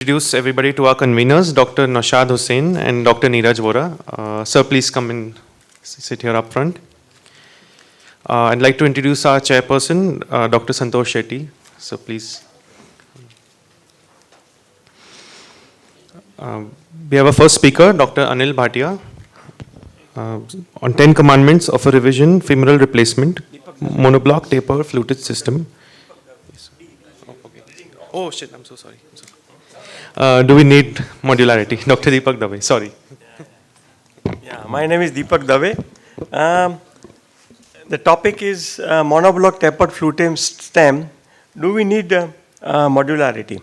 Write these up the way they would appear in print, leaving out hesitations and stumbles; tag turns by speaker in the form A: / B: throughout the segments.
A: Introduce everybody to our conveners, Dr. Naushad Hussein and Dr. Niraj Vora. Sir, please come and sit here up front. I'd like to introduce our chairperson, Dr. Santosh Shetty. So please. We have a first speaker, Dr. Anil Bhatia, on 10 commandments of a revision femoral replacement, monoblock taper fluted system. Oh shit, I'm so sorry. Do we need modularity? Dr. Dipak Dave, sorry.
B: Yeah, my name is Dipak Dave. The topic is monoblock tapered fluted stem. Do we need modularity?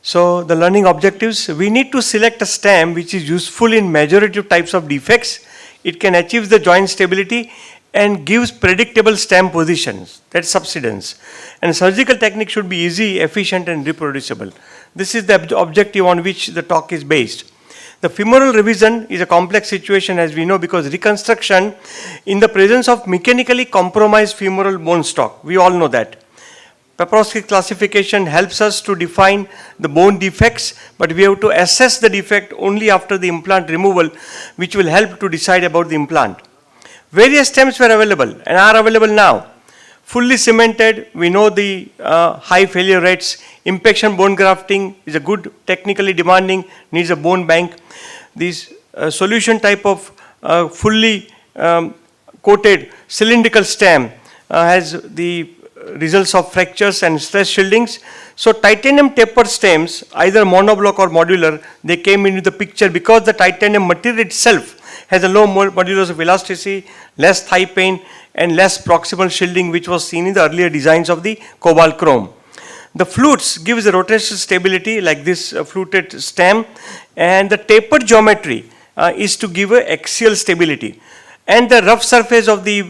B: So the learning objectives, we need to select a stem which is useful in majority of types of defects. It can achieve the joint stability and gives predictable stem positions. That's subsidence. And surgical technique should be easy, efficient and reproducible. This is the objective on which the talk is based. The femoral revision is a complex situation, as we know, because reconstruction in the presence of mechanically compromised femoral bone stock. We all know that. Paprosky classification helps us to define the bone defects, but we have to assess the defect only after the implant removal, which will help to decide about the implant. Various stems were available and are available now. Fully cemented, we know the high failure rates. Impaction bone grafting is a good, technically demanding, needs a bone bank. This solution type of fully coated cylindrical stem has the results of fractures and stress shieldings. So titanium tapered stems, either monoblock or modular, they came into the picture because the titanium material itself has a low modulus of elasticity, less thigh pain, and less proximal shielding, which was seen in the earlier designs of the cobalt chrome. The flutes gives a rotational stability like this fluted stem, and the tapered geometry is to give a axial stability. And the rough surface of the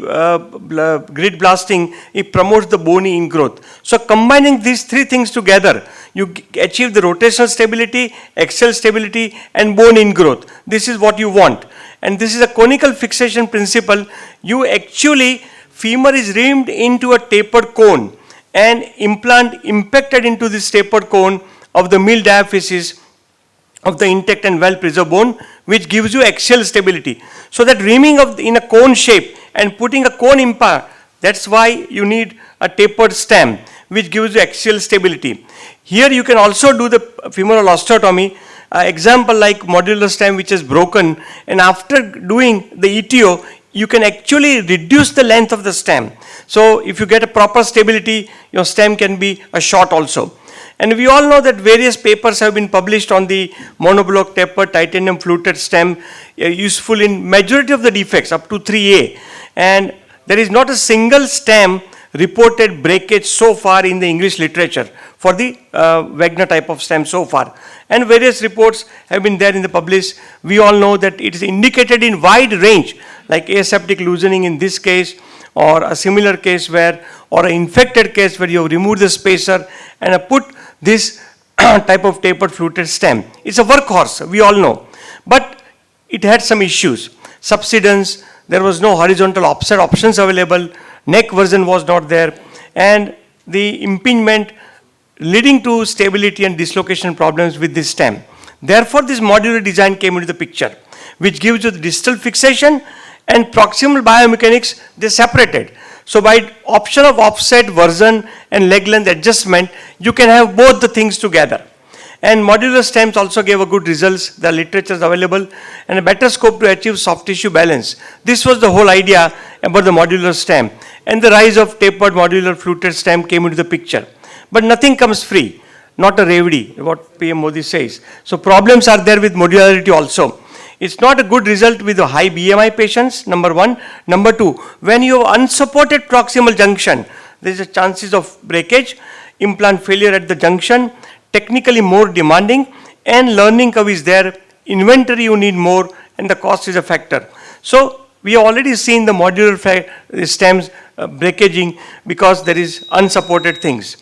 B: grid blasting, it promotes the bony ingrowth. So combining these three things together, you achieve the rotational stability, axial stability, and bone ingrowth. This is what you want. And this is a conical fixation principle. You actually, femur is reamed into a tapered cone and implant impacted into this tapered cone of the middle diaphysis of the intact and well-preserved bone, which gives you axial stability. So that reaming of in a cone shape and putting a cone implant, that's why you need a tapered stem, which gives you axial stability. Here you can also do the femoral osteotomy. Example like modular stem which is broken, and after doing the ETO, you can actually reduce the length of the stem. So if you get a proper stability, your stem can be a short also. And we all know that various papers have been published on the monoblock tapered titanium fluted stem, useful in majority of the defects up to 3A. And there is not a single stem reported breakage so far in the English literature for the Wagner type of stem so far. And various reports have been there in the published. We all know that it is indicated in wide range, like aseptic loosening in this case, or a similar case where, or an infected case where you have removed the spacer and put this type of tapered fluted stem. It's a workhorse, we all know. But it had some issues. Subsidence, there was no horizontal offset options available, neck version was not there, and the impingement leading to stability and dislocation problems with this stem. Therefore, this modular design came into the picture, which gives you the distal fixation and proximal biomechanics, they separated. So by option of offset, version and leg length adjustment, you can have both the things together. And modular stems also gave a good results. The literature is available and a better scope to achieve soft tissue balance. This was the whole idea about the modular stem. And the rise of tapered modular fluted stem came into the picture. But nothing comes free, not a remedy, what PM Modi says. So problems are there with modularity also. It's not a good result with the high BMI patients, number one. Number two, when you have unsupported proximal junction, there is a chances of breakage, implant failure at the junction, technically more demanding, and learning curve is there, inventory you need more, and the cost is a factor. So we have already seen the modular stems breakaging because there is unsupported things.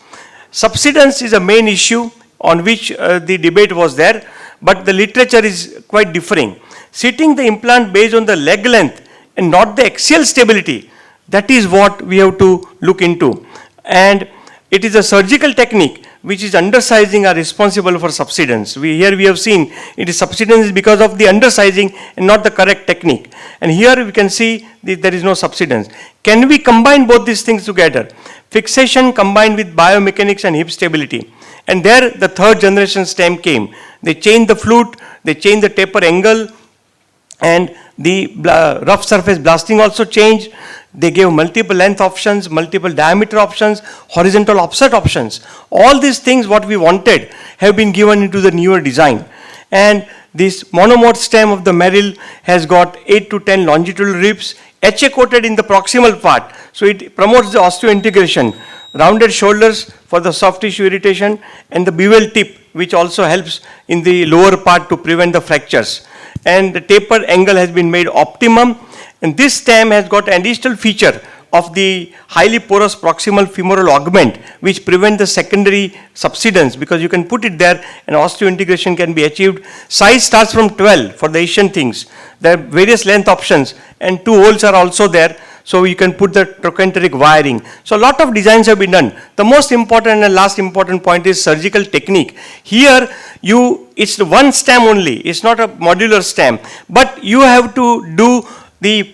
B: Subsidence is a main issue on which the debate was there, but the literature is quite differing. Seating the implant based on the leg length and not the axial stability, that is what we have to look into. And it is a surgical technique which is undersizing are responsible for subsidence. Here we have seen it is subsidence because of the undersizing and not the correct technique. And here we can see that there is no subsidence. Can we combine both these things together? Fixation combined with biomechanics and hip stability. And there the third generation stem came. They changed the flute, they changed the taper angle, and the rough surface blasting also changed. They gave multiple length options, multiple diameter options, horizontal offset options. All these things what we wanted have been given into the newer design. And this monomod stem of the Meril has got 8 to 10 longitudinal ribs, HA coated in the proximal part. So it promotes the osseointegration. Rounded shoulders for the soft tissue irritation, and the bevel tip, which also helps in the lower part to prevent the fractures. And the taper angle has been made optimum. And this stem has got an additional feature of the highly porous proximal femoral augment, which prevent the secondary subsidence, because you can put it there and osseointegration can be achieved. Size starts from 12 for the Asian things. There are various length options, and 2 holes are also there. So you can put the trochanteric wiring. So a lot of designs have been done. The most important and last important point is surgical technique. Here it's one stem only. It's not a modular stem. But you have to do the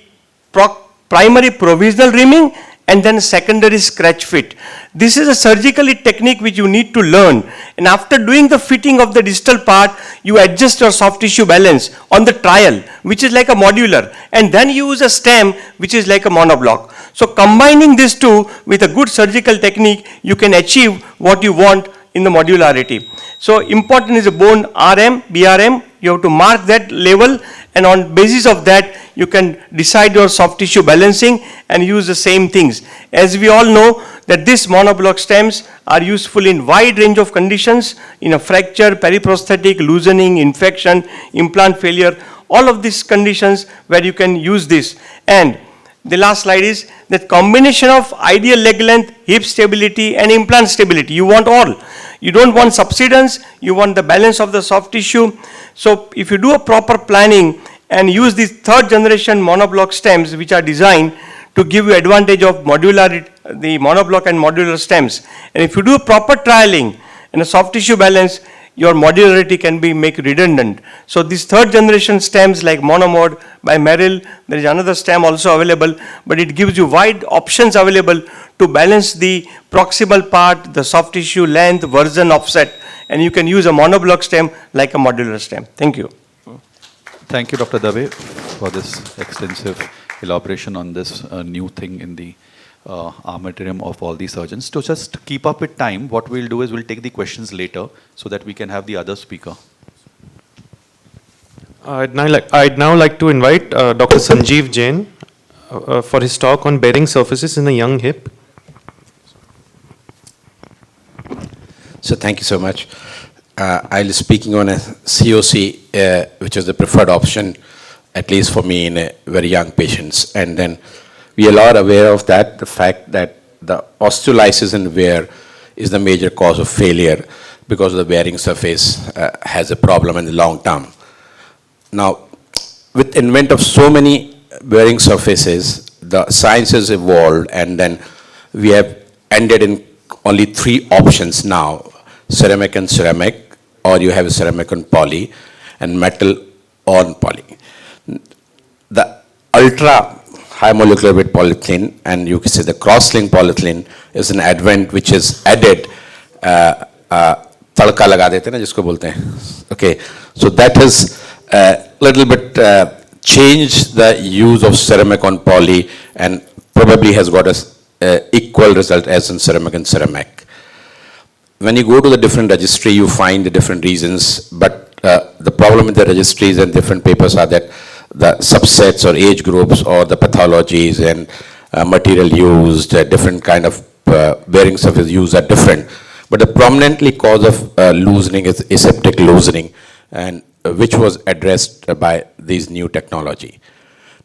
B: primary provisional rimming and then secondary scratch fit. This is a surgical technique which you need to learn. And after doing the fitting of the distal part, you adjust your soft tissue balance on the trial, which is like a modular. And then you use a stem, which is like a monoblock. So combining these two with a good surgical technique, you can achieve what you want in the modularity. So important is a bone RM, BRM. You have to mark that level, and on basis of that, you can decide your soft tissue balancing and use the same things. As we all know that these monoblock stems are useful in wide range of conditions, in a fracture, periprosthetic, loosening, infection, implant failure, all of these conditions where you can use this. And the last slide is that combination of ideal leg length, hip stability and implant stability. You want all. You don't want subsidence, you want the balance of the soft tissue. So if you do a proper planning and use these third generation monoblock stems which are designed to give you advantage of modularity, the monoblock and modular stems. And if you do proper trialing and a soft tissue balance, your modularity can be made redundant. So these third generation stems like monomod by Meril, there is another stem also available, but it gives you wide options available to balance the proximal part, the soft tissue length, version, offset, and you can use a monoblock stem like a modular stem. Thank you.
C: Thank you, Dr. Dave, for this extensive elaboration on this new thing in the armamentarium of all the surgeons. To just keep up with time, what we'll do is we'll take the questions later so that we can have the other speaker.
A: I'd now like to invite Dr. Sanjeev Jain for his talk on bearing surfaces in the young hip.
D: So thank you so much. I'll be speaking on a COC, which is the preferred option, at least for me in very young patients. And then we are all aware of that, the fact that the osteolysis and wear is the major cause of failure because the bearing surface has a problem in the long term. Now, with invent of so many bearing surfaces, the science has evolved, and then we have ended in only 3 options now: ceramic and ceramic, or you have ceramic on poly, and metal on poly. The ultra high molecular weight polyethylene, and you can say the cross-linked polyethylene, is an advent which is added, तड़का लगा देते हैं ना जिसको बोलते हैं. Okay, so that has a little bit changed the use of ceramic on poly, and probably has got a equal result as in ceramic and ceramic. When you go to the different registry, you find the different reasons, but the problem with the registries and different papers are that the subsets or age groups or the pathologies and material used, different kind of bearing surface used are different. But the prominently cause of loosening is aseptic loosening, and which was addressed by these new technology.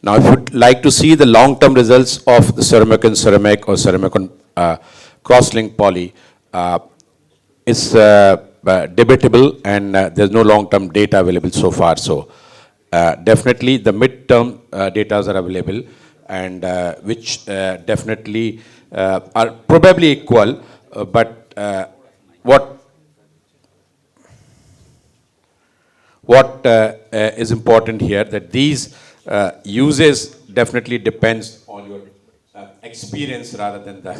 D: Now, if you'd like to see the long-term results of the ceramic and ceramic or ceramic on cross-linked poly, it's debatable, and there's no long-term data available so far. So definitely the mid-term data are available, and which definitely are probably equal, but what what is important here, that these uses definitely depends on your experience rather than the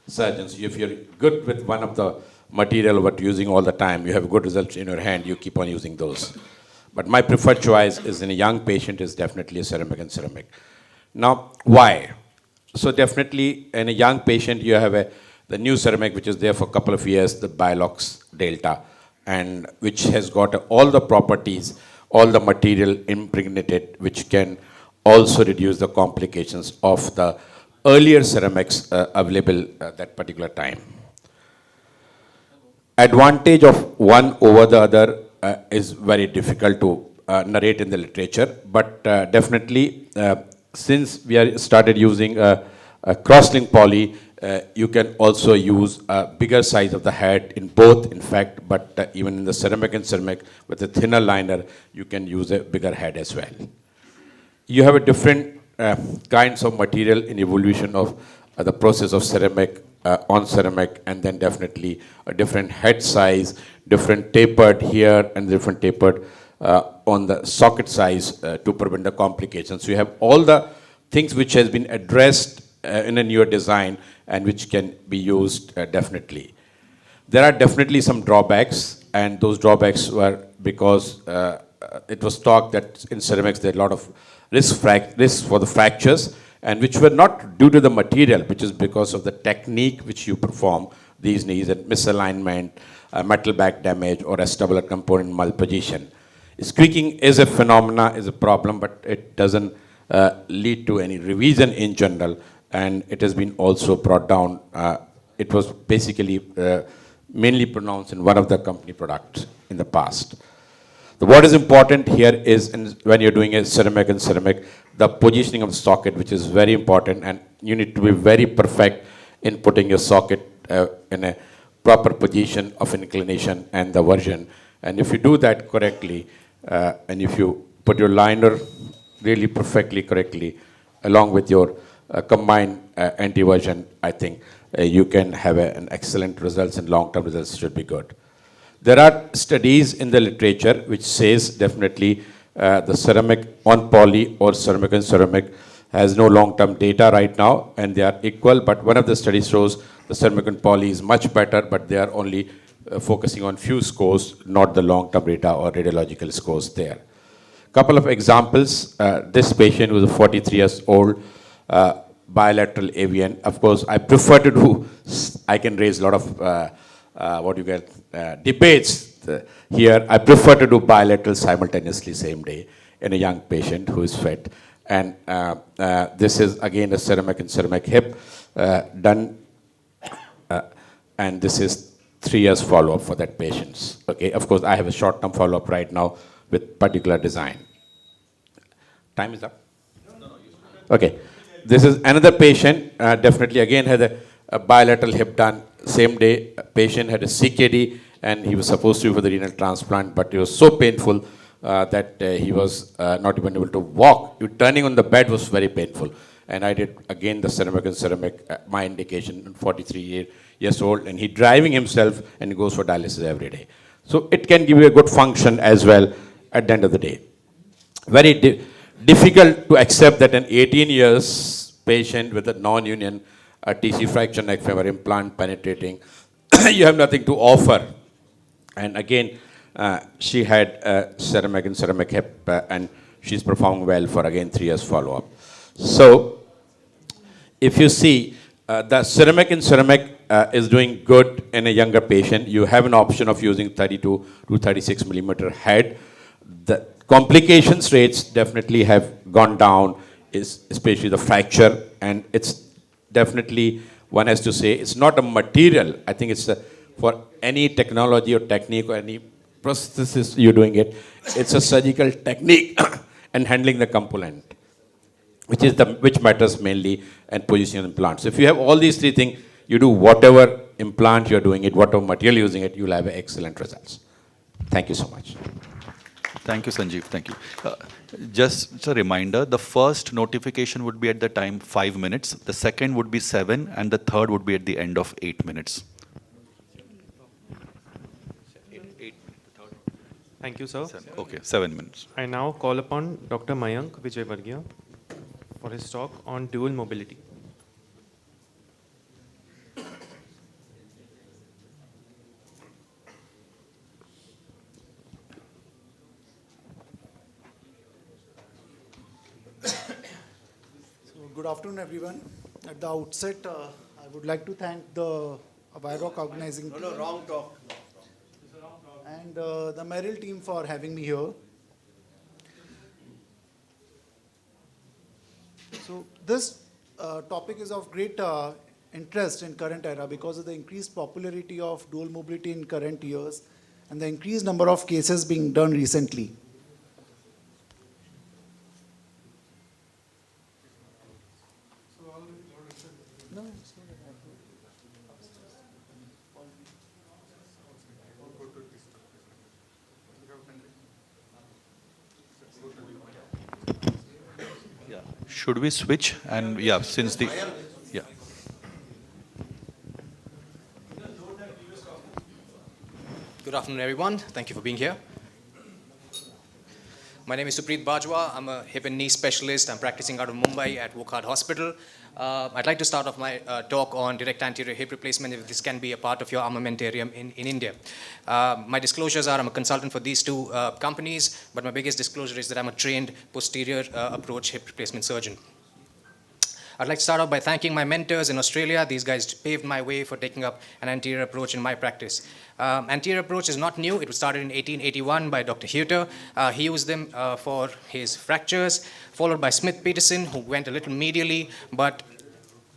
D: surgeons. If you're good with one of the material what you're using all the time, you have good results in your hand, you keep on using those. But my preferred choice is in a young patient is definitely a ceramic and ceramic. Now, why? So definitely in a young patient, you have the new ceramic, which is there for a couple of years, the Bilox Delta, and which has got all the properties, all the material impregnated, which can also reduce the complications of the earlier ceramics available at that particular time. Advantage of one over the other is very difficult to narrate in the literature, but definitely since we are started using a cross-link poly, you can also use a bigger size of the head in both, in fact, but even in the ceramic and ceramic with a thinner liner, you can use a bigger head as well. You have a different kinds of material in evolution of the process of ceramic on ceramic, and then definitely a different head size, different tapered here and different tapered on the socket size to prevent the complications. So you have all the things which has been addressed in a newer design and which can be used definitely. There are definitely some drawbacks, and those drawbacks were because it was talked that in ceramics there are a lot of risks for the fractures, and which were not due to the material, which is because of the technique which you perform these knees and misalignment, metal back damage, or acetabular component malposition. Squeaking is a phenomena, is a problem, but it doesn't lead to any revision in general, and it has been also brought down. It was basically mainly pronounced in one of the company products in the past. What is important here is when you're doing a ceramic and ceramic, the positioning of the socket, which is very important, and you need to be very perfect in putting your socket in a proper position of inclination and the version. And if you do that correctly, and if you put your liner really perfectly correctly, along with your combined anti-version, I think you can have an excellent results, and long-term results should be good. There are studies in the literature which says definitely the ceramic on poly or ceramic and ceramic has no long-term data right now, and they are equal, but one of the studies shows the ceramic and poly is much better, but they are only focusing on few scores, not the long-term data or radiological scores there. Couple of examples, this patient was a 43 years old, bilateral avian. Of course, I prefer to do, I can raise a lot of debates here. I prefer to do bilateral simultaneously same day in a young patient who is fit. And this is again a ceramic and ceramic hip done, and this is 3 years follow-up for that patient. Okay, of course, I have a short-term follow-up right now with particular design. Time is up? Okay, this is another patient, definitely again had a bilateral hip done same day. Patient had a CKD and he was supposed to be for the renal transplant, but it was so painful that he was not even able to walk. Turning on the bed was very painful. And I did again the ceramic and ceramic, my indication, 43 years old, and he driving himself and he goes for dialysis every day. So it can give you a good function as well at the end of the day. Very difficult to accept that an 18 years patient with a non-union TC fracture neck femur implant penetrating, you have nothing to offer. And again, she had ceramic and ceramic hip, and she's performing well for again 3 years follow-up. So, if you see, the ceramic and ceramic is doing good in a younger patient. You have an option of using 32 to 36 millimeter head. The complications rates definitely have gone down, especially the fracture, and it's definitely, one has to say, it's not a material. I think it's for any technology or technique or any prosthesis you're doing it, it's a surgical technique and handling the component, which matters mainly, and position implants. If you have all these three things, you do whatever implant you're doing it, whatever material you're using it, you'll have excellent results. Thank you so much.
C: Thank you, Sanjeev. Thank you. Just a reminder, the first notification would be at the time 5 minutes, the second would be 7, and the third would be at the end of 8 minutes.
A: Thank you, sir.
C: Okay, 7 minutes.
A: I now call upon Dr. Mayank Vijayvargiya for his talk on dual mobility.
E: Good afternoon, everyone. At the outset, I would like to thank the WIROC organizing team and the Meril team for having me here. So this topic is of great interest in current era because of the increased popularity of dual mobility in current years and the increased number of cases being done recently.
C: Should we switch? And yeah, since the, yeah.
F: Good afternoon, everyone. Thank you for being here. My name is Supreet Bajwa. I'm a hip and knee specialist. I'm practicing out of Mumbai at Naushad Hospital. I'd like to start off my talk on direct anterior hip replacement, if this can be a part of your armamentarium in India. My disclosures are I'm a consultant for these two companies, but my biggest disclosure is that I'm a trained posterior approach hip replacement surgeon. I'd like to start off by thanking my mentors in Australia. These guys paved my way for taking up an anterior approach in my practice. Anterior approach is not new. It was started in 1881 by Dr. Huter. He used them for his fractures, followed by Smith-Peterson, who went a little medially, but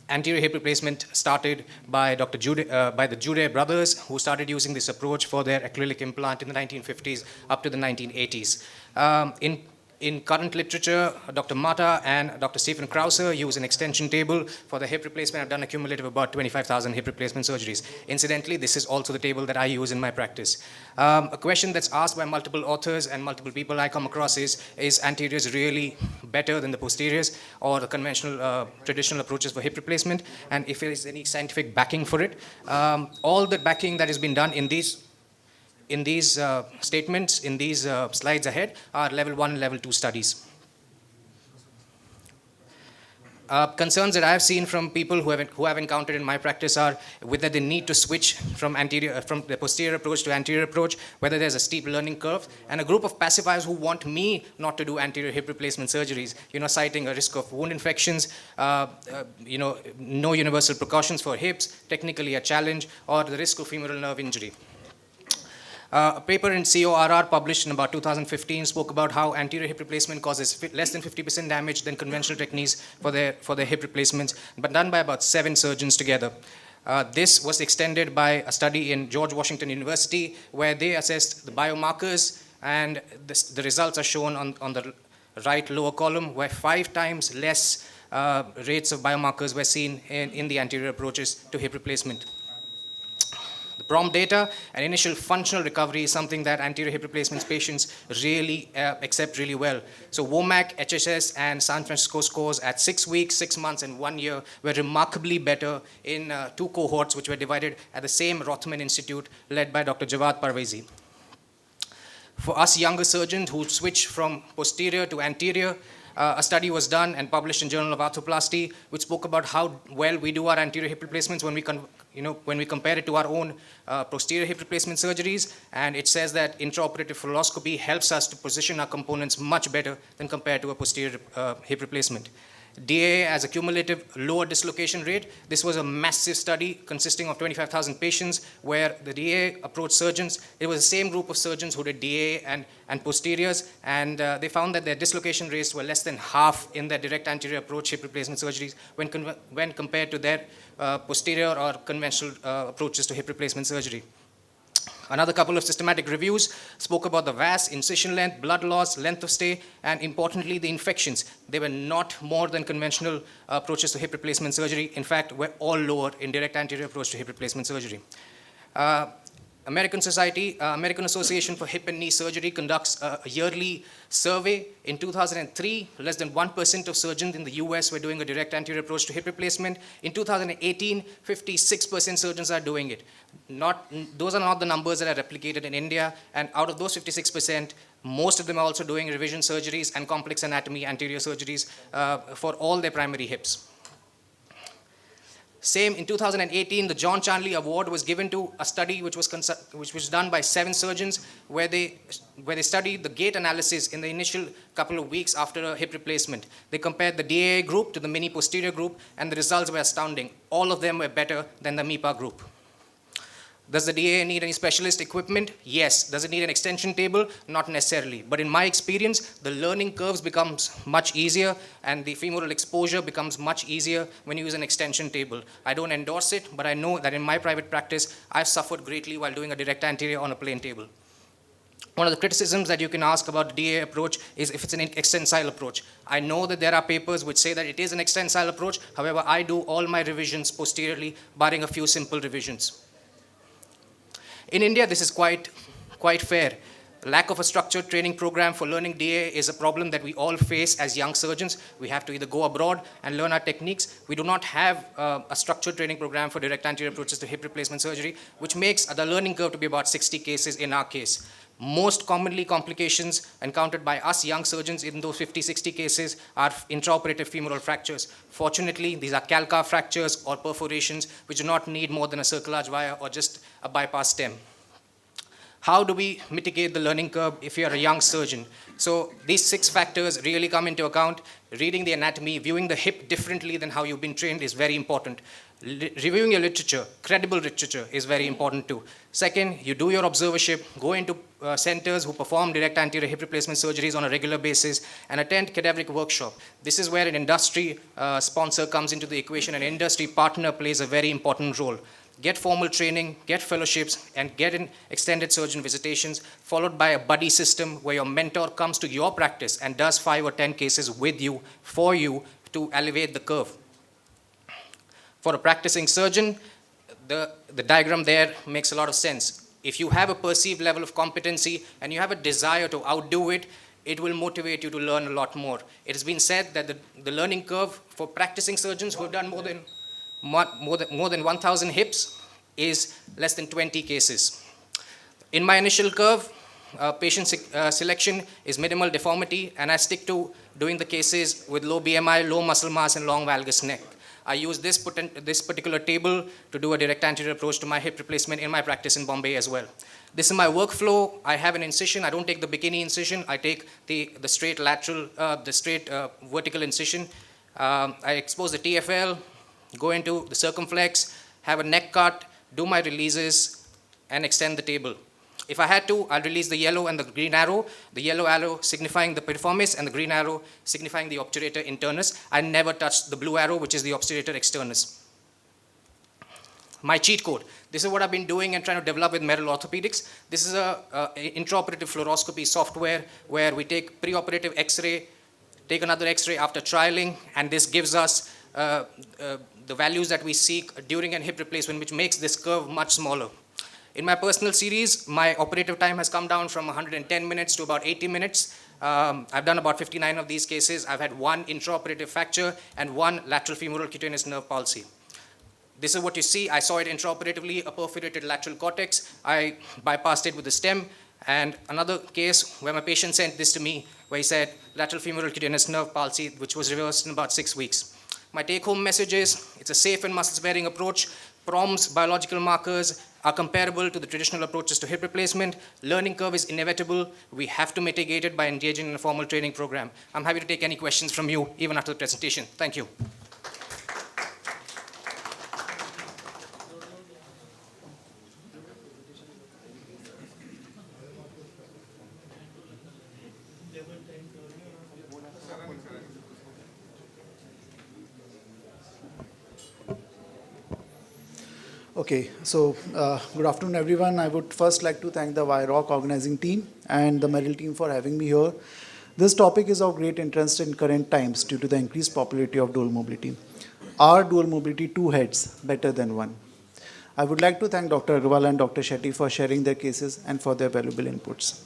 F: anterior hip replacement started by by the Jude brothers, who started using this approach for their acrylic implant in the 1950s up to the 1980s. In current literature, Dr. Mata and Dr. Stephen Krauser use an extension table for the hip replacement. I've done a cumulative about 25,000 hip replacement surgeries. Incidentally, this is also the table that I use in my practice. A question that's asked by multiple authors and multiple people I come across is anteriors really better than the posteriors or the conventional traditional approaches for hip replacement? And if there is any scientific backing for it. All the backing that has been done in these statements, in these slides ahead, are level 1 and level 2 studies. Concerns that I've seen from people who have encountered in my practice are whether they need to switch from the posterior approach to anterior approach, whether there's a steep learning curve, and a group of pacifiers who want me not to do anterior hip replacement surgeries, citing a risk of wound infections, no universal precautions for hips, technically a challenge, or the risk of femoral nerve injury. A paper in CORR published in about 2015 spoke about how anterior hip replacement causes less than 50% damage than conventional techniques for their hip replacements, but done by about 7 surgeons together. This was extended by a study in George Washington University where they assessed the biomarkers, and the results are shown on the right lower column, where 5 times less rates of biomarkers were seen in the anterior approaches to hip replacement. Prompt data and initial functional recovery is something that anterior hip replacement patients really accept really well. So WOMAC, HSS, and San Francisco scores at 6 weeks, 6 months, and 1 year were remarkably better in 2 cohorts, which were divided at the same Rothman Institute led by Dr. Javad Parvezi. For us younger surgeons who switch from posterior to anterior, a study was done and published in Journal of Arthroplasty, which spoke about how well we do our anterior hip replacements when we compare it to our own posterior hip replacement surgeries. And it says that intraoperative fluoroscopy helps us to position our components much better than compared to a posterior hip replacement. DA as a cumulative lower dislocation rate. This was a massive study consisting of 25,000 patients where the DA approach surgeons, it was the same group of surgeons who did DA and posteriors, and they found that their dislocation rates were less than half in their direct anterior approach hip replacement surgeries when compared to their posterior or conventional approaches to hip replacement surgery. Another couple of systematic reviews spoke about the VAS, incision length, blood loss, length of stay, and importantly, the infections. They were not more than conventional approaches to hip replacement surgery. In fact, were all lower in direct anterior approach to hip replacement surgery. American Association for Hip and Knee Surgery conducts a yearly survey. In 2003, less than 1% of surgeons in the US were doing a direct anterior approach to hip replacement. In 2018, 56% surgeons are doing it. Those are not the numbers that are replicated in India, and out of those 56%, most of them are also doing revision surgeries and complex anatomy anterior surgeries for all their primary hips. Same, in 2018, the John Charnley Award was given to a study which was done by 7 surgeons where they studied the gait analysis in the initial couple of weeks after a hip replacement. They compared the DAA group to the mini posterior group, and the results were astounding. All of them were better than the MIPA group. Does the DAA need any specialist equipment? Yes. Does it need an extension table? Not necessarily. But in my experience, the learning curves becomes much easier and the femoral exposure becomes much easier when you use an extension table. I don't endorse it, but I know that in my private practice, I've suffered greatly while doing a direct anterior on a plain table. One of the criticisms that you can ask about the DAA approach is if it's an extensile approach. I know that there are papers which say that it is an extensile approach. However, I do all my revisions posteriorly, barring a few simple revisions. In India, this is quite fair. Lack of a structured training program for learning DA is a problem that we all face as young surgeons. We have to either go abroad and learn our techniques. We do not have a structured training program for direct anterior approaches to hip replacement surgery, which makes the learning curve to be about 60 cases in our case. Most commonly complications encountered by us young surgeons in those 50-60 cases are intraoperative femoral fractures. Fortunately, these are calcar fractures or perforations which do not need more than a cerclage wire or just a bypass stem. How do we mitigate the learning curve if you're a young surgeon? So these 6 factors really come into account. Reading the anatomy, viewing the hip differently than how you've been trained is very important. Reviewing your literature, credible literature, is very important too. Second, you do your observership, go into centers who perform direct anterior hip replacement surgeries on a regular basis, and attend cadaveric workshop. This is where an industry sponsor comes into the equation. An industry partner plays a very important role. Get formal training, get fellowships, and get in extended surgeon visitations, followed by a buddy system where your mentor comes to your practice and does 5 or 10 cases with you, for you, to elevate the curve. For a practicing surgeon, the diagram there makes a lot of sense. If you have a perceived level of competency and you have a desire to outdo it, it will motivate you to learn a lot more. It has been said that the learning curve for practicing surgeons who have done more than 1,000 hips is less than 20 cases. In my initial curve, patient selection is minimal deformity, and I stick to doing the cases with low BMI, low muscle mass, and long valgus neck. I use this particular table to do a direct anterior approach to my hip replacement in my practice in Bombay as well. This is my workflow. I have an incision. I don't take the bikini incision. I take the straight lateral, vertical incision. I expose the TFL, go into the circumflex, have a neck cut, do my releases, and extend the table. If I had to, I'll release the yellow and the green arrow signifying the piriformis and the green arrow signifying the obturator internus. I never touch the blue arrow, which is the obturator externus. My cheat code. This is what I've been doing and trying to develop with Meril Orthopedics. This is a intraoperative fluoroscopy software where we take preoperative X-ray, take another X-ray after trialing, and this gives us the values that we seek during a hip replacement, which makes this curve much smaller. In my personal series, my operative time has come down from 110 minutes to about 80 minutes. I've done about 59 of these cases. I've had 1 intraoperative fracture and 1 lateral femoral cutaneous nerve palsy. This is what you see. I saw it intraoperatively, a perforated lateral cortex. I bypassed it with a stem. And another case where my patient sent this to me, where he said lateral femoral cutaneous nerve palsy, which was reversed in about 6 weeks. My take-home message is, it's a safe and muscle-sparing approach. PROMs, biological markers, are comparable to the traditional approaches to hip replacement. Learning curve is inevitable. We have to mitigate it by engaging in a formal training program. I'm happy to take any questions from you, even after the presentation. Thank you.
E: Okay, so good afternoon, everyone. I would first like to thank the WIROC organizing team and the Meril team for having me here. This topic is of great interest in current times due to the increased popularity of dual mobility. Are dual mobility 2 heads better than 1? I would like to thank Dr. Agarwal and Dr. Shetty for sharing their cases and for their valuable inputs.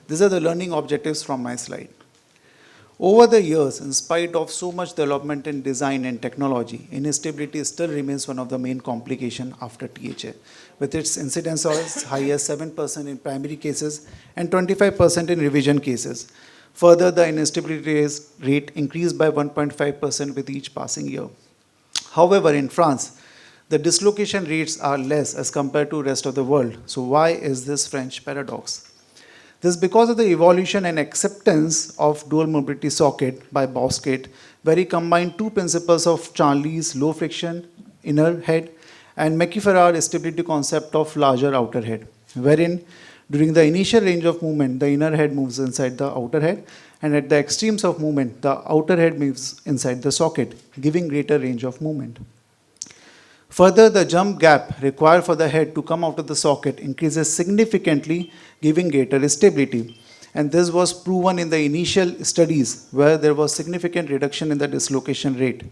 E: These are the learning objectives from my slide. Over the years, in spite of so much development in design and technology, instability still remains one of the main complications after THA, with its incidence as high as 7% in primary cases and 25% in revision cases. Further, the instability rate increased by 1.5% with each passing year. However, in France, the dislocation rates are less as compared to the rest of the world. So why is this French paradox? This is because of the evolution and acceptance of dual mobility socket by Bosquet, where he combined two principles of Charlie's low friction inner head and McIntyre stability concept of larger outer head, wherein during the initial range of movement, the inner head moves inside the outer head, and at the extremes of movement, the outer head moves inside the socket, giving greater range of movement. Further, the jump gap required for the head to come out of the socket increases significantly, giving greater stability. And this was proven in the initial studies where there was significant reduction in the dislocation rate.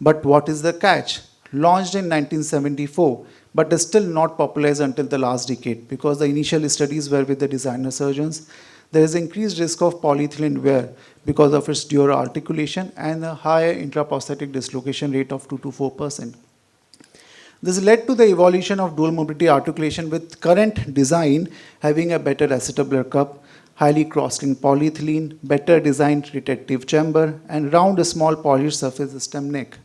E: But what is the catch? Launched in 1974, but is still not popularized until the last decade because the initial studies were with the designer surgeons. There is increased risk of polyethylene wear because of its dural articulation and a higher intraprosthetic dislocation rate of 2 to 4%. This led to the evolution of dual mobility articulation with current design having a better acetabular cup, highly cross-linked polyethylene, better designed retentive chamber, and round small polished surface stem neck.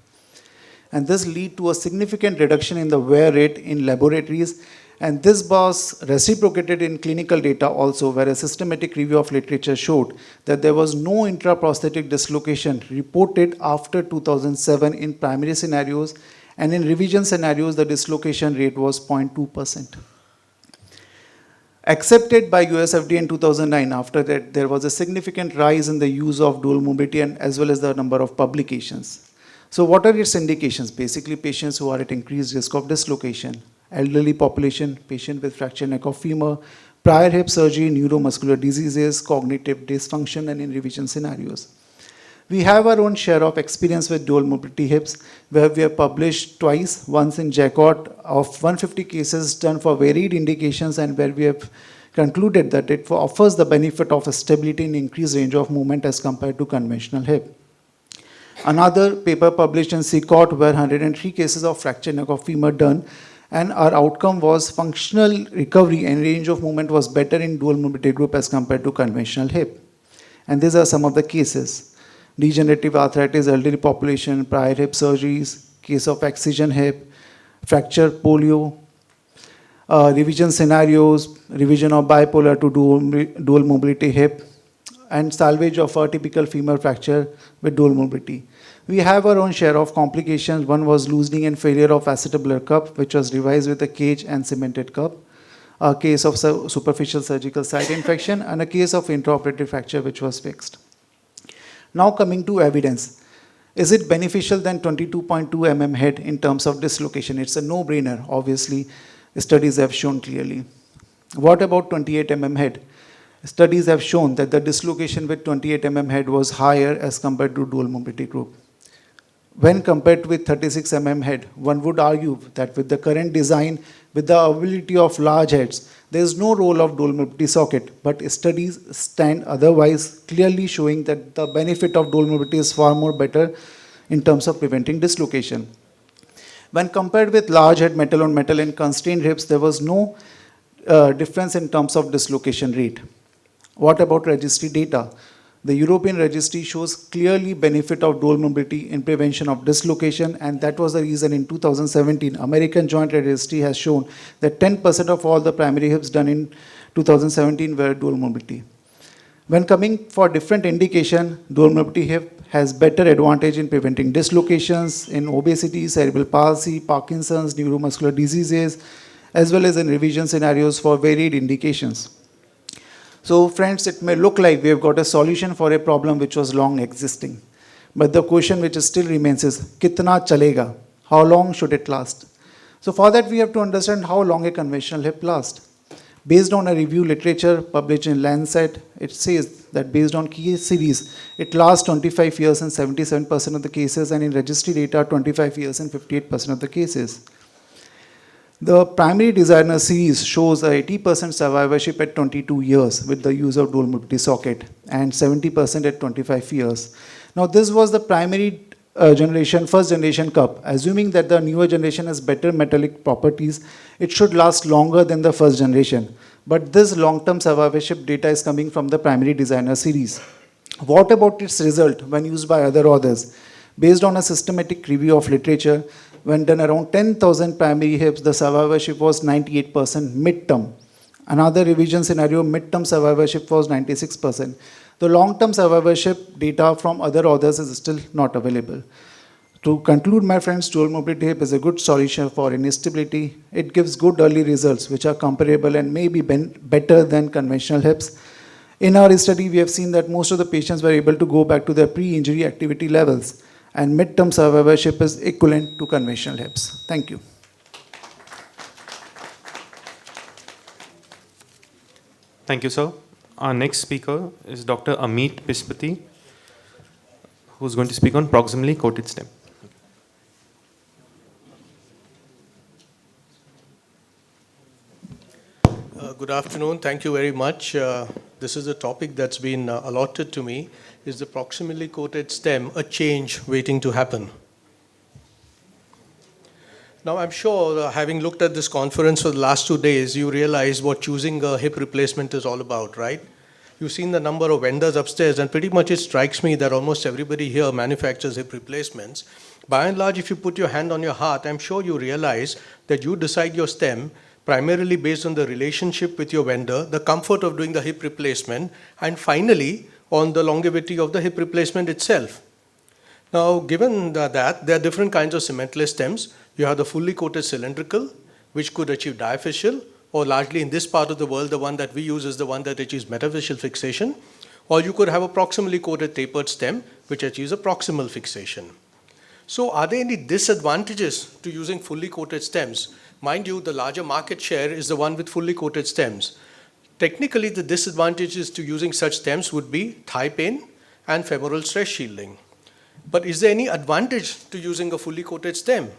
E: And this led to a significant reduction in the wear rate in laboratories, and this was reciprocated in clinical data also, where a systematic review of literature showed that there was no intraprosthetic dislocation reported after 2007 in primary scenarios, and in revision scenarios, the dislocation rate was 0.2%. Accepted by US FDA in 2009, after that, there was a significant rise in the use of dual mobility and as well as the number of publications. So what are its indications? Basically, patients who are at increased risk of dislocation, elderly population, patient with fractured neck of femur, prior hip surgery, neuromuscular diseases, cognitive dysfunction, and in revision scenarios. We have our own share of experience with dual mobility hips, where we have published twice, once in JACOT of 150 cases done for varied indications, and where we have concluded that it offers the benefit of stability and increased range of movement as compared to conventional hip. Another paper published in CCOT where 103 cases of fractured neck of femur done, and our outcome was functional recovery and range of movement was better in dual mobility group as compared to conventional hip. And these are some of the cases. Degenerative arthritis, elderly population, prior hip surgeries, case of excision hip, fracture polio, revision scenarios, revision of bipolar to dual mobility hip, and salvage of a typical femur fracture with dual mobility. We have our own share of complications. One was loosening and failure of acetabular cup, which was revised with a cage and cemented cup, a case of superficial surgical site infection, and a case of intraoperative fracture, which was fixed. Now coming to evidence. Is it beneficial than 22.2 mm head in terms of dislocation? It's a no-brainer, obviously. Studies have shown clearly. What about 28 mm head? Studies have shown that the dislocation with 28 mm head was higher as compared to dual mobility group. When compared with 36 mm head, one would argue that with the current design, with the ability of large heads, there is no role of dual mobility socket, but studies stand otherwise, clearly showing that the benefit of dual mobility is far more better in terms of preventing dislocation. When compared with large head metal on metal and constrained hips, there was no difference in terms of dislocation rate. What about registry data? The European registry shows clearly benefit of dual mobility in prevention of dislocation, and that was the reason in 2017, American Joint Registry has shown that 10% of all the primary hips done in 2017 were dual mobility. When coming for different indication, dual mobility hip has better advantage in preventing dislocations in obesity, cerebral palsy, Parkinson's, neuromuscular diseases, as well as in revision scenarios for varied indications. So friends, it may look like we have got a solution for a problem which was long existing. But the question which still remains is, kitna chalega? How long should it last? So for that we have to understand how long a conventional hip lasts. Based on a review literature published in Lancet, it says that based on case series, it lasts 25 years in 77% of the cases, and in registry data, 25 years in 58% of the cases. The primary designer series shows a 80% survivorship at 22 years with the use of dual mobility socket and 70% at 25 years. Now this was the primary first generation cup. Assuming that the newer generation has better metallic properties, it should last longer than the first generation. But this long-term survivorship data is coming from the primary designer series. What about its result when used by other authors? Based on a systematic review of literature, when done around 10,000 primary hips, the survivorship was 98% mid-term. Another revision scenario, mid-term survivorship was 96%. The long-term survivorship data from other authors is still not available. To conclude, my friends, dual mobility hip is a good solution for instability. It gives good early results which are comparable and may be better than conventional hips. In our study, we have seen that most of the patients were able to go back to their pre-injury activity levels, and mid-term survivorship is equivalent to conventional hips. Thank you.
A: Thank you, sir. Our next speaker is Dr. Ameet Pispati, who's going to speak on proximally coated stem.
G: Good afternoon. Thank you very much. This is a topic that's been allotted to me. Is the proximally coated stem a change waiting to happen? Now, I'm sure, having looked at this conference for the last 2 days, you realize what choosing a hip replacement is all about, right? You've seen the number of vendors upstairs, and pretty much it strikes me that almost everybody here manufactures hip replacements. By and large, if you put your hand on your heart, I'm sure you realize that you decide your stem primarily based on the relationship with your vendor, the comfort of doing the hip replacement, and finally, on the longevity of the hip replacement itself. Now, given that, there are different kinds of cementless stems. You have the fully coated cylindrical, which could achieve diaphyseal, or largely in this part of the world, the one that we use is the one that achieves metaphyseal fixation. Or you could have a proximally coated tapered stem, which achieves a proximal fixation. So are there any disadvantages to using fully coated stems? Mind you, the larger market share is the one with fully coated stems. Technically, the disadvantages to using such stems would be thigh pain and femoral stress shielding. But is there any advantage to using a fully coated stem?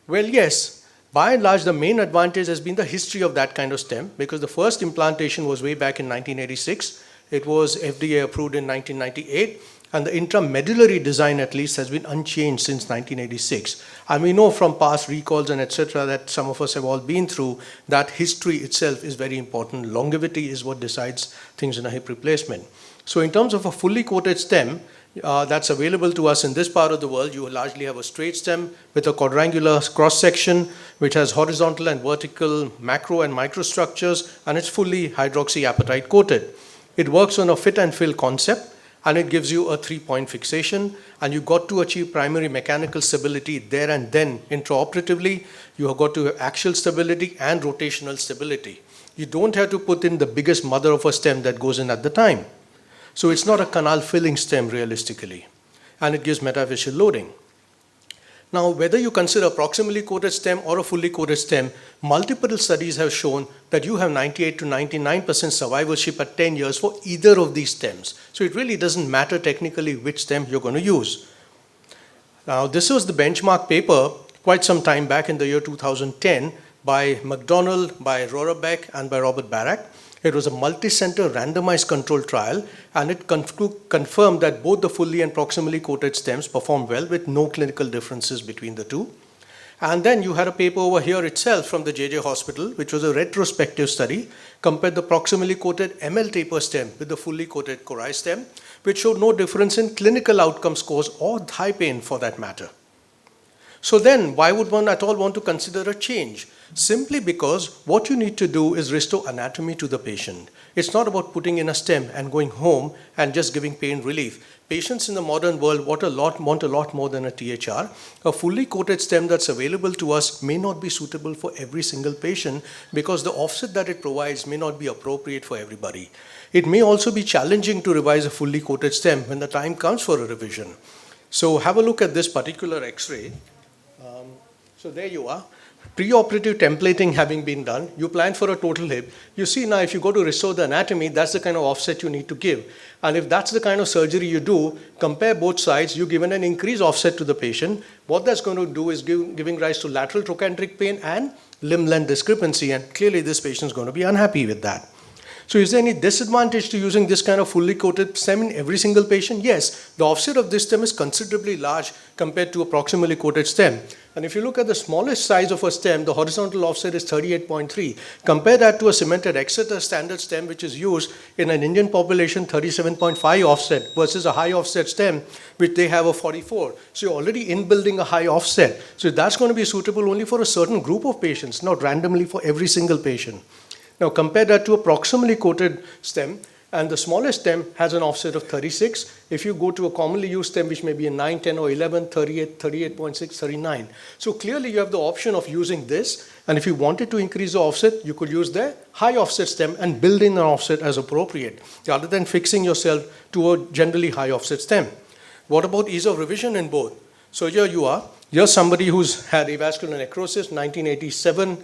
G: Well, yes. By and large, the main advantage has been the history of that kind of stem, because the first implantation was way back in 1986. It was FDA approved in 1998, and the intramedullary design at least has been unchanged since 1986. And we know from past recalls and etc. that some of us have all been through, that history itself is very important. Longevity is what decides things in a hip replacement. So in terms of a fully coated stem, that's available to us in this part of the world, you largely have a straight stem with a quadrangular cross section, which has horizontal and vertical macro and microstructures, and it's fully hydroxyapatite coated. It works on a fit and fill concept, and it gives you a 3-point fixation, and you got to achieve primary mechanical stability there and then intraoperatively. You have got to have axial stability and rotational stability. You don't have to put in the biggest mother of a stem that goes in at the time. So it's not a canal filling stem realistically, and it gives metaphyseal loading. Now, whether you consider a proximally coated stem or a fully coated stem, multiple studies have shown that you have 98 to 99% survivorship at 10 years for either of these stems. So it really doesn't matter technically which stem you're going to use. Now, this was the benchmark paper quite some time back in the year 2010 by McDonald, by Rorabeck, and by Robert Barak. It was a multi-center randomized controlled trial, and it confirmed that both the fully and proximally coated stems performed well with no clinical differences between the two. And then you had a paper over here itself from the JJ Hospital, which was a retrospective study, compared the proximally coated ML taper stem with the fully coated Korai stem, which showed no difference in clinical outcome scores or thigh pain for that matter. So then, why would one at all want to consider a change? Simply because what you need to do is restore anatomy to the patient. It's not about putting in a stem and going home and just giving pain relief. Patients in the modern world want a lot more than a THR. A fully coated stem that's available to us may not be suitable for every single patient because the offset that it provides may not be appropriate for everybody. It may also be challenging to revise a fully coated stem when the time comes for a revision. So have a look at this particular X-ray. So there you are. Preoperative templating having been done, you plan for a total hip. You see now if you go to restore the anatomy, that's the kind of offset you need to give. And if that's the kind of surgery you do, compare both sides, you've given an increased offset to the patient. What that's going to do is giving rise to lateral trochanteric pain and limb length discrepancy, and clearly this patient is going to be unhappy with that. So is there any disadvantage to using this kind of fully coated stem in every single patient? Yes, the offset of this stem is considerably large compared to a proximally coated stem. And if you look at the smallest size of a stem, the horizontal offset is 38.3. Compare that to a cemented Exeter standard stem, which is used in an Indian population, 37.5 offset, versus a high offset stem, which they have a 44. So you're already inbuilding a high offset. So that's going to be suitable only for a certain group of patients, not randomly for every single patient. Now compare that to a proximally coated stem, and the smallest stem has an offset of 36. If you go to a commonly used stem, which may be a 9, 10, or 11, 38, 38.6, 39. So clearly you have the option of using this, and if you wanted to increase the offset, you could use the high offset stem and build in an offset as appropriate, rather than fixing yourself to a generally high offset stem. What about ease of revision in both? So here you are. Here's somebody who's had avascular necrosis, 1987,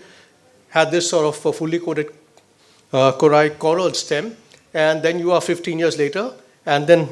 G: had this sort of fully coated coral stem, and then you are 15 years later, and then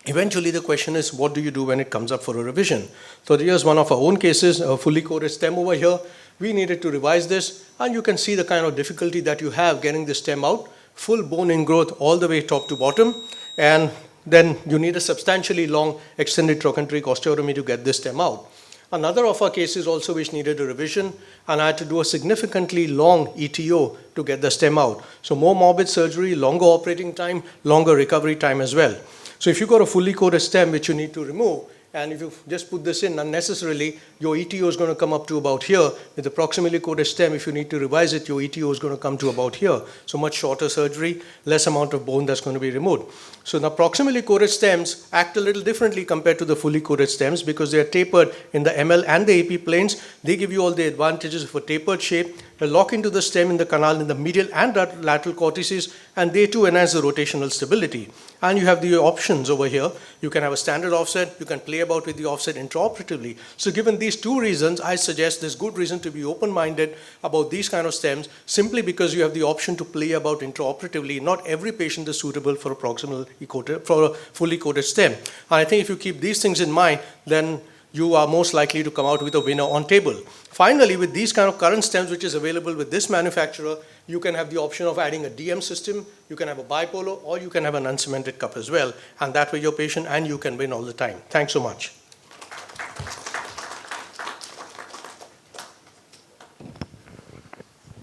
G: eventually the question is, what do you do when it comes up for a revision? So here's one of our own cases, a fully coated stem over here. We needed to revise this, and you can see the kind of difficulty that you have getting the stem out, full bone ingrowth all the way top to bottom, and then you need a substantially long extended trochanteric osteotomy to get this stem out. Another of our cases also which needed a revision, and I had to do a significantly long ETO to get the stem out. So more morbid surgery, longer operating time, longer recovery time as well. So if you've got a fully coated stem which you need to remove, and if you just put this in unnecessarily, your ETO is going to come up to about here. With the proximally coated stem, if you need to revise it, your ETO is going to come to about here. So much shorter surgery, less amount of bone that's going to be removed. So the proximally coated stems act a little differently compared to the fully coated stems because they are tapered in the ML and the AP planes. They give you all the advantages of a tapered shape. They lock into the stem in the canal in the medial and lateral cortices, and they too enhance the rotational stability. And you have the options over here. You can have a standard offset. You can play about with the offset intraoperatively. So given these two reasons, I suggest there's good reason to be open-minded about these kind of stems simply because you have the option to play about intraoperatively. Not every patient is suitable for a proximally coated, for a fully coated stem. And I think if you keep these things in mind, then you are most likely to come out with a winner on table. Finally, with these kind of current stems which is available with this manufacturer, you can have the option of adding a DM system, you can have a bipolar, or you can have an uncemented cup as well. And that way your patient and you can win all the time. Thanks so much.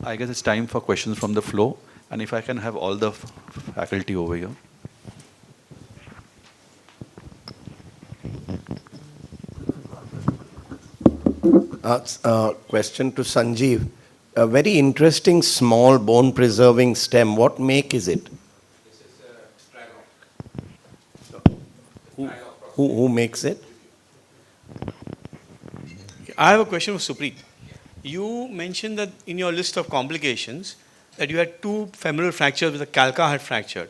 C: I guess it's time for questions from the floor. And if I can have all the faculty over here.
H: Question to Sanjeev. A very interesting small bone preserving stem. What make is it?
I: This is Stragok.
H: Who makes it?
I: I have a question for Supreet. You mentioned that in your list of complications that you had 2 femoral fractures with a calca had fractured.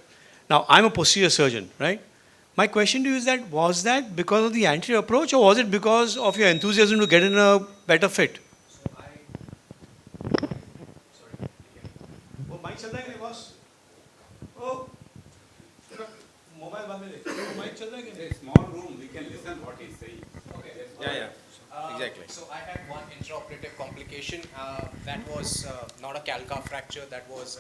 I: Now, I'm a posterior surgeon, right? My question to you is that, was that because of the anterior approach or was it because of your enthusiasm to get in a better fit? Oh, mic chal raha hai boss? Oh, mobile mic chal raha hai?
J: It's a small room, we can listen what he's saying.
I: Okay.
J: Yeah. Exactly.
F: So I had one intraoperative complication. That was not a calca fracture, that was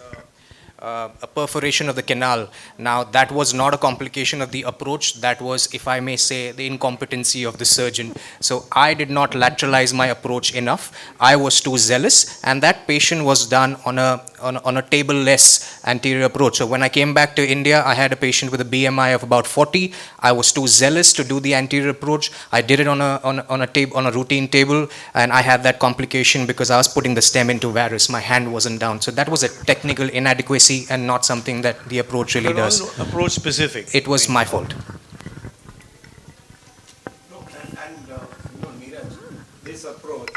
F: a perforation of the canal. Now that was not a complication of the approach, that was, if I may say, the incompetency of the surgeon. So I did not lateralize my approach enough. I was too zealous, and that patient was done on a table-less anterior approach. So when I came back to India, I had a patient with a BMI of about 40. I was too zealous to do the anterior approach. I did it on a routine table, and I had that complication because I was putting the stem into varus. My hand wasn't down. So that was a technical inadequacy and not something that the approach really does.
I: Approach specific.
F: It was my fault.
H: No, Niraj, this approach,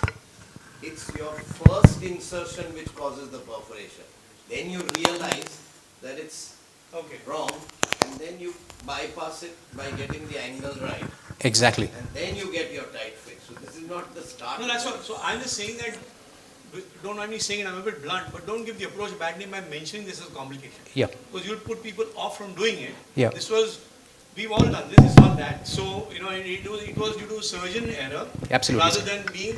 H: it's your first insertion which causes the perforation. Then you realize that it's wrong, and then you bypass it by getting the angle right.
F: Exactly.
H: And then you get your tight fit. So this is not the start.
I: No, that's what. So I'm just saying that, don't mind me saying it, I'm a bit blunt, but don't give the approach a bad name by mentioning this as a complication.
F: Yeah.
I: Because you'll put people off from doing it.
F: Yeah.
I: This was, we've all done this, it's not that. So, it was due to surgeon error.
F: Absolutely.
I: Rather than being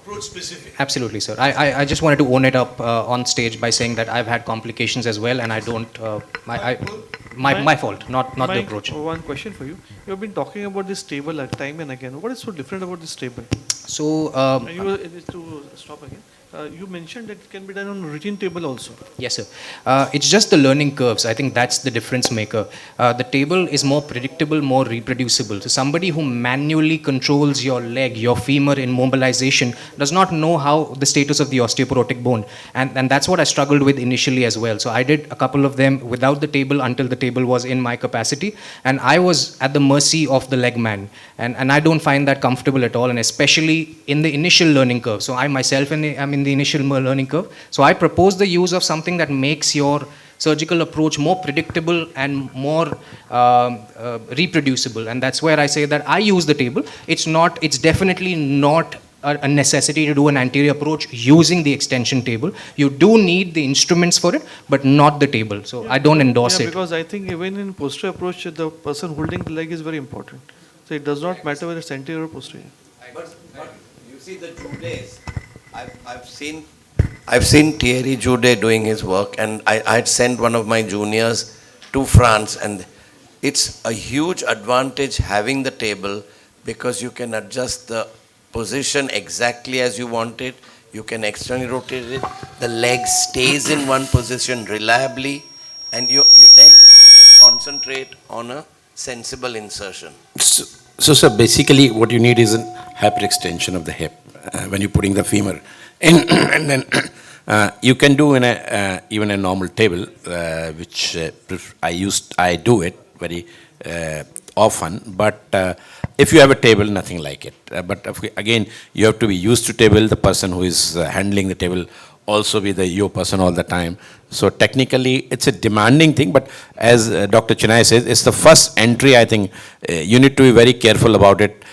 I: approach specific.
F: Absolutely, sir. I just wanted to own it up on stage by saying that I've had complications as well, and I don't. My fault, not the
K: Mike,
F: approach.
K: one question for you. You have been talking about this table time and again. What is so different about this table?
F: So,
K: And you to stop again. You mentioned that it can be done on a routine table also.
F: yes, sir. It's just the learning curves. I think that's the difference maker. The table is more predictable, more reproducible. So somebody who manually controls your leg, your femur in mobilization, does not know how the status of the osteoporotic bone. And that's what I struggled with initially as well. So I did a couple of them without the table until the table was in my capacity. And I was at the mercy of the leg man. And I don't find that comfortable at all, and especially in the initial learning curve. So I myself am in the initial learning curve. So I propose the use of something that makes your surgical approach more predictable and more reproducible. And that's where I say that I use the table. It's definitely not a necessity to do an anterior approach using the extension table. You do need the instruments for it, but not the table. So I don't endorse it.
K: Because I think even in posterior approach, the person holding the leg is very important. So it does not matter whether it's anterior or posterior.
H: But you see the Judes, I've seen Thierry Jude doing his work, and I had sent one of my juniors to France, and it's a huge advantage having the table because you can adjust the position exactly as you want it. You can externally rotate it. The leg stays in one position reliably, and you can just concentrate on a sensible insertion.
D: So, sir, basically what you need is a hyperextension of the hip when you're putting the femur in, and then you can do in even a normal table, which I do it very often, but if you have a table, nothing like it. But again, you have to be used to table. The person who is handling the table also be the yo person all the time. So technically, it's a demanding thing, but as Dr. Chennai says, it's the first entry. I think you need to be very careful about it,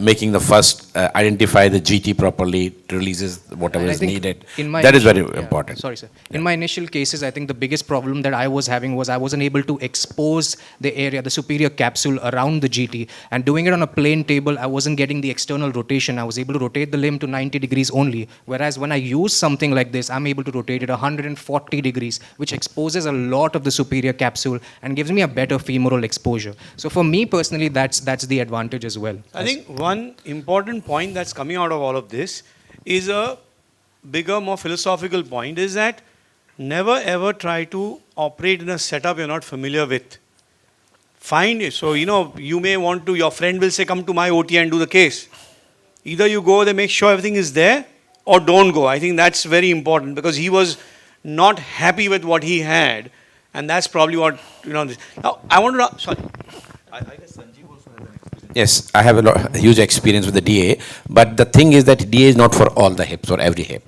D: making the first, identify the GT properly, releases whatever is needed. That is very important.
F: Sorry, sir. In my initial cases, I think the biggest problem that I was having was I wasn't able to expose the area, the superior capsule around the GT. And doing it on a plain table, I wasn't getting the external rotation. I was able to rotate the limb to 90 degrees only. Whereas when I use something like this, I'm able to rotate it 140 degrees, which exposes a lot of the superior capsule and gives me a better femoral exposure. So for me personally, that's the advantage as well.
I: I think one important point that's coming out of all of this is a bigger, more philosophical point, is that never ever try to operate in a setup you're not familiar with. Find it. So, you may want to, your friend will say, come to my OT and do the case. Either you go there, make sure everything is there, or don't go. I think that's very important because he was not happy with what he had, and that's probably what, Now, I want to, sorry.
C: I guess Sanjeev also has an experience.
D: Yes, I have a huge experience with the DA, but the thing is that DA is not for all the hips or every hip.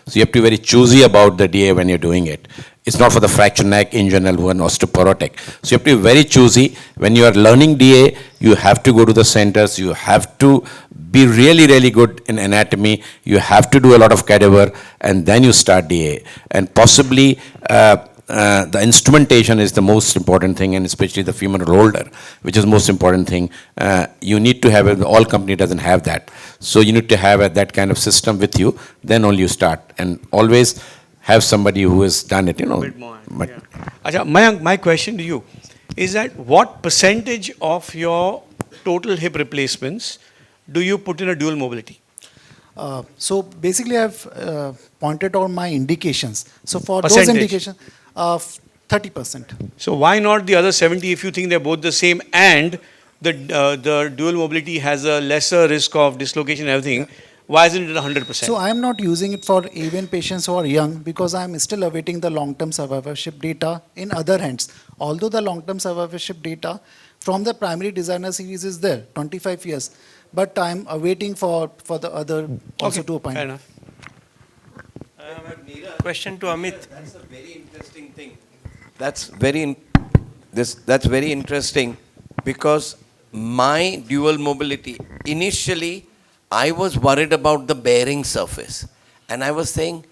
D: So you have to be very choosy about the DA when you're doing it. It's not for the fracture neck in general who are osteoporotic. So you have to be very choosy. When you are learning DA, you have to go to the centers. You have to be really, really good in anatomy. You have to do a lot of cadaver, and then you start DA. And possibly the instrumentation is the most important thing, and especially the femoral holder, which is the most important thing. You need to have it. All company doesn't have that. So you need to have that kind of system with you. Then only you start, and always have somebody who has done it.
I: A bit more. Achha, Mayank, my question to you is that what percentage of your total hip replacements do you put in a dual mobility?
E: So basically, I've pointed out my indications. So for
I: Percentage.
E: those indications, 30%.
I: So why not the other 70 if you think they're both the same and the dual mobility has a lesser risk of dislocation and everything? Why isn't it 100%?
E: So I am not using it for AVN patients who are young because I am still awaiting the long-term survivorship data in other hands. Although the long-term survivorship data from the primary designer series is there, 25 years. But I am awaiting for the other also to opine.
I: Fair enough.
B: Question to Ameet.
H: That's a very interesting thing. That's very interesting because my dual mobility, initially I was worried about the bearing surface, and I was saying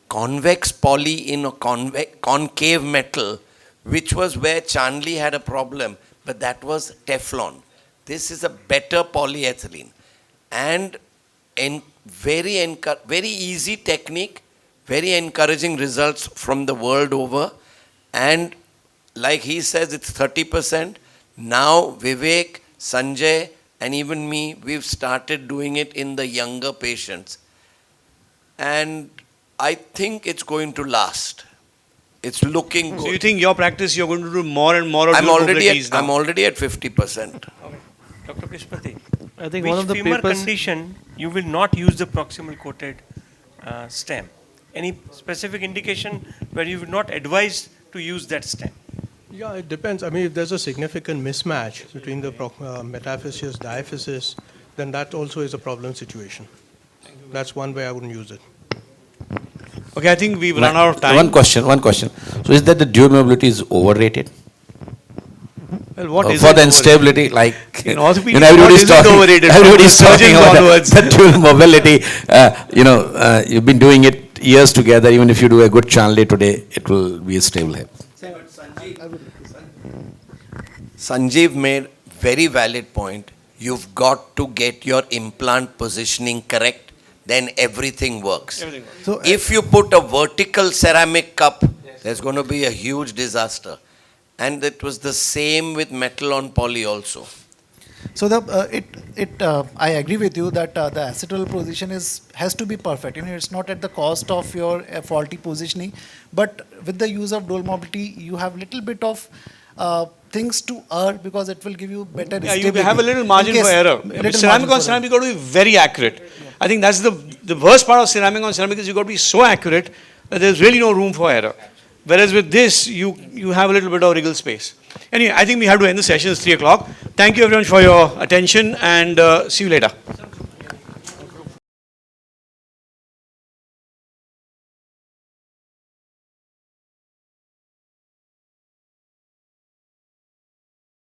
H: convex poly in a concave metal, which was where Chandli had a problem, but that was Teflon. This is a better polyethylene, and very easy technique, very encouraging results from the world over. And like he says, it's 30%. Now Vivek, Sanjay, and even me, we've started doing it in the younger patients. And I think it's going to last. It's looking good.
I: So you think your practice, you're going to do more and more of
H: I'm
I: dual
H: already
I: mobilities now?
H: I'm already at 50%.
I: Dr. Pispati.
K: I think
B: Which
K: one of the
B: femur
K: papers.
B: condition you will not use the proximal coated stem? Any specific indication where you would not advise to use that stem?
G: Yeah, it depends. I mean, if there's a significant mismatch between the metaphysis, diaphysis, then that also is a problem situation. That's one way I wouldn't use it.
I: Okay, I think we've run out of time.
D: One question. So is that the dual mobility is overrated?
I: Well, what is
D: For
I: it
D: the
I: overrated?
D: instability, like,
I: In orthopedics,
D: everybody's
I: what is it
D: talking,
I: overrated?
D: everybody's
I: From the
D: talking
I: surgeons
D: about
I: onwards.
D: the dual mobility. You've been doing it years together. Even if you do a good channel day today, it will be a stable hip.
H: Sanjeev made very valid point. You've got to get your implant positioning correct, then everything works.
I: Everything works.
E: So,
H: If you put a vertical ceramic cup, there's going to be a huge disaster. And it was the same with metal on poly also.
E: So I agree with you that the acetal position has to be perfect. It's not at the cost of your faulty positioning, but with the use of dual mobility, you have little bit of things to err because it will give you better
I: Yeah, you
E: stability.
I: have a little margin
E: In
I: for
E: case-
I: error.
E: little
I: Ceramic
E: margin
I: on
E: for
I: ceramic, you got to be very accurate. I think that's the worst part of ceramic on ceramic is you got to be so accurate that there's really no room for error. Whereas with this, you have a little bit of wriggle space. Anyway, I think we have to end the session. It's 3 o'clock. Thank you everyone for your attention and see you later.